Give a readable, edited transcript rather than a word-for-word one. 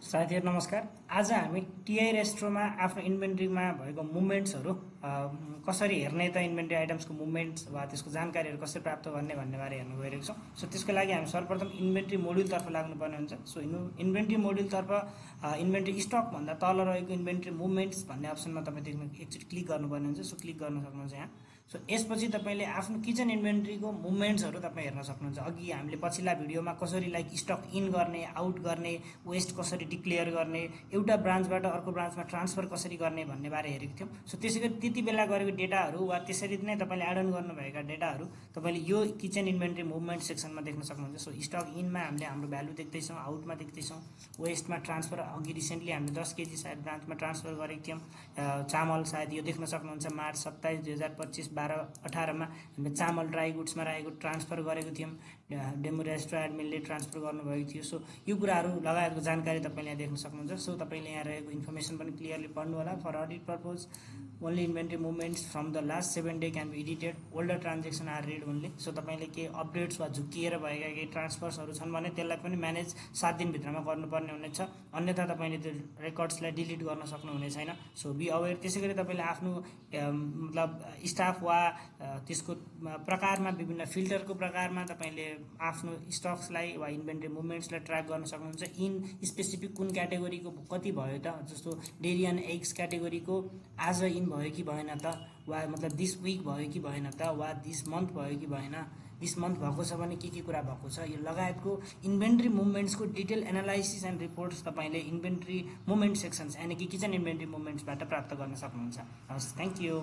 साथीहरु नमस्कार। आज हामी टिआई रेस्ट्रोमा आफ्नो इन्भेन्ट्रीमा भएको मुभमेन्ट्सहरु कसरी हेर्ने त इन्भेन्ट्री आइटम्सको मुभमेन्ट्स वा त्यसको जानकारीहरु कसरी प्राप्त गर्ने भन्ने बारे हेर्न गइरहेको छौं। सो त्यसको लागि हामी सर्वप्रथम इन्भेन्ट्री मोड्युल तर्फ लाग्नुपर्ने हुन्छ। सो इन्भेन्ट्री मोड्युल तर्फ इन्भेन्ट्री स्टक भन्दा तल रहेको इन्भेन्ट्री मुभमेन्ट्स भन्ने अप्सनमा तपाई देख्न एकचोटी क्लिक गर्नुपर्ने हुन्छ। सो क्लिक गर्न सक्नुहुन्छ यहाँ। सो यसपछि तपाईले आफ्नो किचन इन्भेन्ट्रीको मुभमेन्ट्सहरु तपाई हेर्न सक्नुहुन्छ। अघि हामीले पछिल्ला भिडियोमा कसरी लाइक स्टक इन गर्ने, आउट गर्ने, वेस्ट कसरी डिक्लेयर गर्ने, एउटा ब्रान्चबाट अर्को ब्रान्चमा ट्रान्सफर कसरी गर्ने भन्ने बारे हेरेको थियौं। सो त्यसैगरी त्यति बेला गरेको डेटाहरु वा त्यसरी नै तपाईले एड अन गर्नुभएका डेटाहरु तपाईले यो किचन इन्भेन्ट्री मुभमेन्ट सेक्सनमा देख्न सक्नुहुन्छ। सो स्टक इनमा हामीले हाम्रो भ्यालु देख्दै छौं, आउटमा देख्दै छौं, वेस्टमा ट्रान्सफर अघि रिसेन्टली हामीले 10 केजी सायद ब्रान्चमा ट्रान्सफर गरेको थियौं। चामल सायद यो देख्न सक्नुहुन्छ मार्च 27 2025 12-18 मा हामीले चामल ड्राई गुड्समा राखेको ट्रान्सफर गरेको थियौं। डेमो रेस्ट्रो एडमिनले ट्रान्सफर गर्नुभएको थियो। सो यो कुराहरु लगायतको जानकारी तपाईले यहाँ देख्न सक्नुहुन्छ। सो तपाईले यहाँ रहेको इन्फर्मेसन पनि क्लियरली पढ्नु होला। For audit purpose only inventory movements from the last 7 day can be edited, older transaction are read only. So तपाईले के अपडेट्स वा झुकिएर भएका केही ट्रान्सफर्सहरु छन् भने त्यसलाई पनि म्यानेज 7 दिन भित्रमा गर्नुपर्ने हुनेछ, अन्यथा तपाईले त्यो रेकर्ड्सलाई डिलिट गर्न सक्नुहुने छैन। So be aware. त्यसैगरी तपाईले आफ्नो मतलब स्टाफ वा त्यसको प्रकारमा विभिन्न फिल्टरको प्रकारमा तपाईले आफ्नो स्टक्सलाई वा इन्भेन्ट्री मुभमेन्ट्सलाई ट्र्याक गर्न सक्नुहुन्छ। इन स्पेसिफिक कुन क्याटेगोरीको कति भयो त, जस्तो डेरी एन्ड एग्स क्याटेगोरीको आज इन भयो कि भएन त, वा मतलब दिस विक भयो कि भएन त, वा दिस मन्थ भयो कि भएन, दिस मन्थ भएको छ भने के कुरा भएको छ, यो लगायतको इन्भेन्ट्री मुभमेन्ट्सको डिटेल एनालाइसिस एन्ड रिपोर्ट्स तपाईले इन्भेन्ट्री मुभमेन्ट सेक्सन्स यानी कि किचन इन्भेन्ट्री मुभमेन्ट्सबाट प्राप्त गर्न सक्नुहुन्छ। हस्, थ्यांक यू।